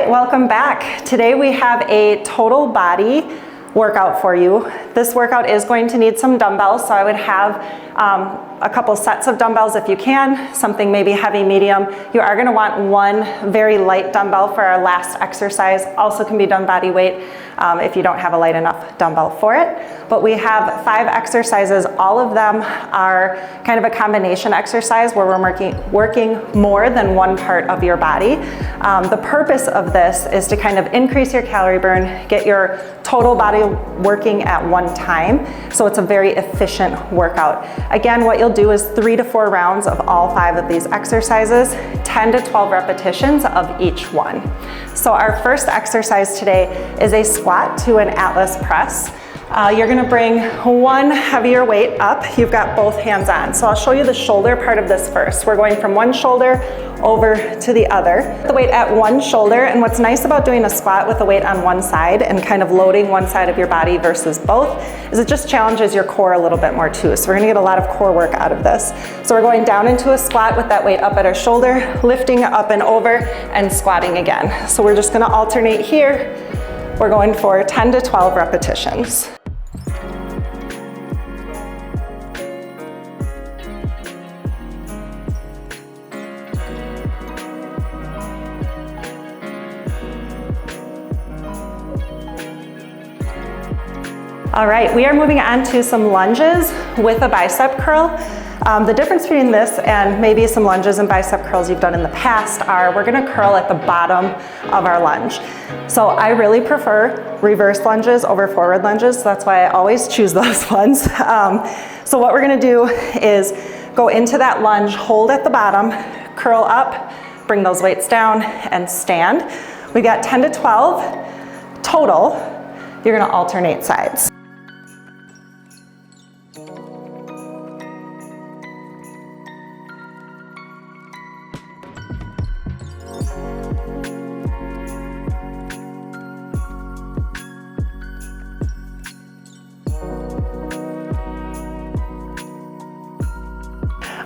right, welcome back. Today we have a total body workout for you. This workout is going to need some dumbbells, so I would have a couple sets of dumbbells if you can, something maybe heavy, medium. You are gonna want one very light dumbbell for our last exercise. Also can be done body weight if you don't have a light enough dumbbell for it. But we have 5 exercises. All of them are kind of a combination exercise where we're working more than one part of your body. The purpose of this is to kind of increase your calorie burn, get your total body working at one time. So it's a very efficient workout. Again, what you'll do is 3 to 4 rounds of all 5 of these exercises, 10 to 12 repetitions of each one. So our first exercise today is a squat to an Atlas press. You're gonna bring one heavier weight up. You've got both hands on. So I'll show you the shoulder part of this first. We're going from one shoulder over to the other. The weight at one shoulder, and what's nice about doing a squat with the weight on one side and kind of loading one side of your body versus both is it just challenges your core a little bit more too. So we're gonna get a lot of core work out of this. So we're going down into a squat with that weight up at our shoulder, lifting up and over and squatting again. So we're just gonna alternate here. We're going for 10 to 12 repetitions. All right, we are moving on to some lunges with a bicep curl. The difference between this and maybe some lunges and bicep curls you've done in the past are we're gonna curl at the bottom of our lunge. So I really prefer reverse lunges over forward lunges, so that's why I always choose those ones. So what we're gonna do is go into that lunge, hold at the bottom, curl up, bring those weights down, and stand. We got 10 to 12 total. You're gonna alternate sides.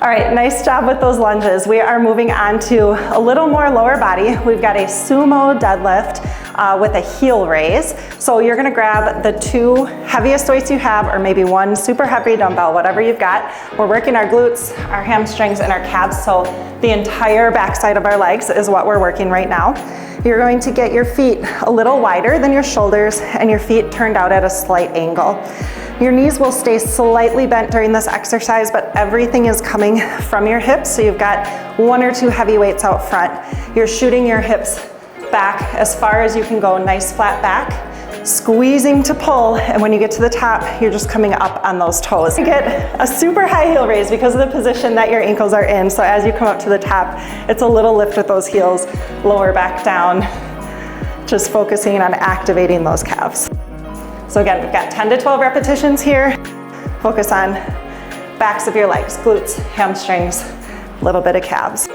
All right, nice job with those lunges. We are moving on to a little more lower body. We've got a sumo deadlift with a heel raise. So you're gonna grab the 2 heaviest weights you have, or maybe one super heavy dumbbell, whatever you've got. We're working our glutes, our hamstrings, and our calves, so the entire backside of our legs is what we're working right now. You're going to get your feet a little wider than your shoulders and your feet turned out at a slight angle. Your knees will stay slightly bent during this exercise, but everything is coming from your hips. So you've got 1 or 2 heavy weights out front. You're shooting your hips back as far as you can go, nice flat back, squeezing to pull, and when you get to the top, you're just coming up on those toes. You get a super high heel raise because of the position that your ankles are in. So as you come up to the top, it's a little lift with those heels, lower back down, just focusing on activating those calves. So again, we've got 10 to 12 repetitions here. Focus on backs of your legs, glutes, hamstrings, a little bit of calves.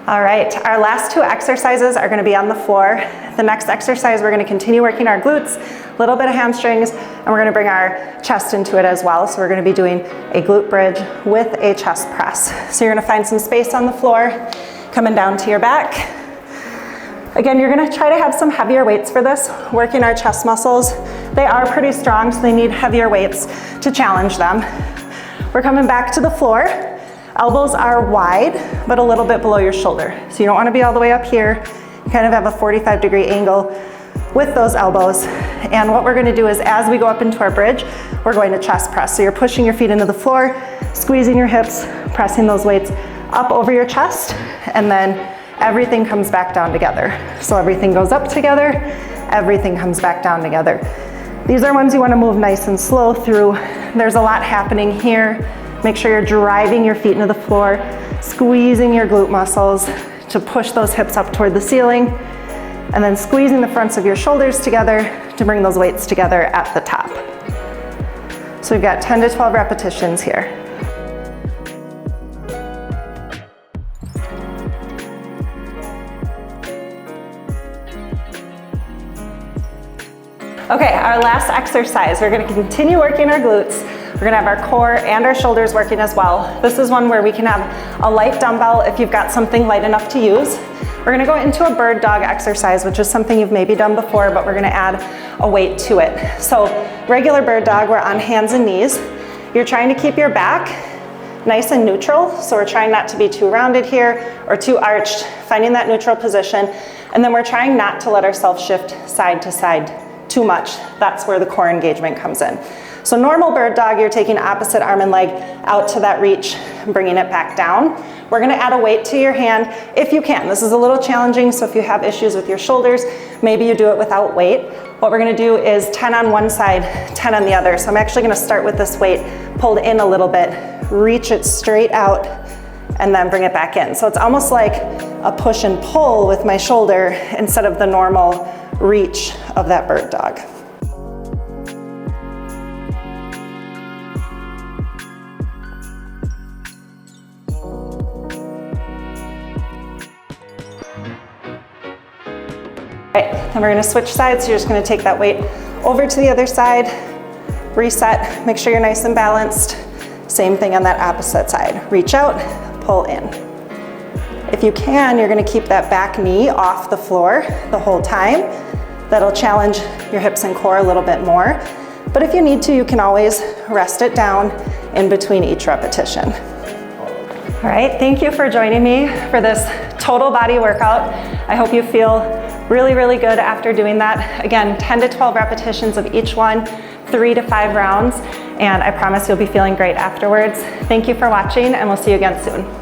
All right, our last 2 exercises are gonna be on the floor. The next exercise, we're gonna continue working our glutes, a little bit of hamstrings, and we're gonna bring our chest into it as well. So we're gonna be doing a glute bridge with a chest press. So you're gonna find some space on the floor, coming down to your back. Again, you're gonna try to have some heavier weights for this, working our chest muscles. They are pretty strong, so they need heavier weights to challenge them. We're coming back to the floor. Elbows are wide, but a little bit below your shoulder. So you don't wanna be all the way up here. You kind of have a 45-degree angle with those elbows. And what we're gonna do is as we go up into our bridge, we're going to chest press. So you're pushing your feet into the floor, squeezing your hips, pressing those weights up over your chest, and then everything comes back down together. So everything goes up together, everything comes back down together. These are ones you wanna move nice and slow through. There's a lot happening here. Make sure you're driving your feet into the floor, squeezing your glute muscles to push those hips up toward the ceiling, and then squeezing the fronts of your shoulders together to bring those weights together at the top. So we've got 10 to 12 repetitions here. Okay, our last exercise, we're gonna continue working our glutes. We're gonna have our core and our shoulders working as well. This is one where we can have a light dumbbell if you've got something light enough to use. We're gonna go into a bird dog exercise, which is something you've maybe done before, but we're gonna add a weight to it. So regular bird dog, we're on hands and knees. You're trying to keep your back nice and neutral. So we're trying not to be too rounded here or too arched, finding that neutral position. And then we're trying not to let ourselves shift side to side too much. That's where the core engagement comes in. So normal bird dog, you're taking opposite arm and leg out to that reach, bringing it back down. We're gonna add a weight to your hand if you can. This is a little challenging, so if you have issues with your shoulders, maybe you do it without weight. What we're gonna do is 10 on one side, 10 on the other. So I'm actually gonna start with this weight pulled in a little bit, reach it straight out, and then bring it back in. So it's almost like a push and pull with my shoulder instead of the normal reach of that bird dog. Right, then we're gonna switch sides. So you're just gonna take that weight over to the other side, reset, make sure you're nice and balanced. Same thing on that opposite side. Reach out, pull in. If you can, you're gonna keep that back knee off the floor the whole time. That'll challenge your hips and core a little bit more. But if you need to, you can always rest it down in between each repetition. All right, thank you for joining me for this total body workout. I hope you feel really, really good after doing that. Again, 10 to 12 repetitions of each one, 3 to 5 rounds, and I promise you'll be feeling great afterwards. Thank you for watching, and we'll see you again soon.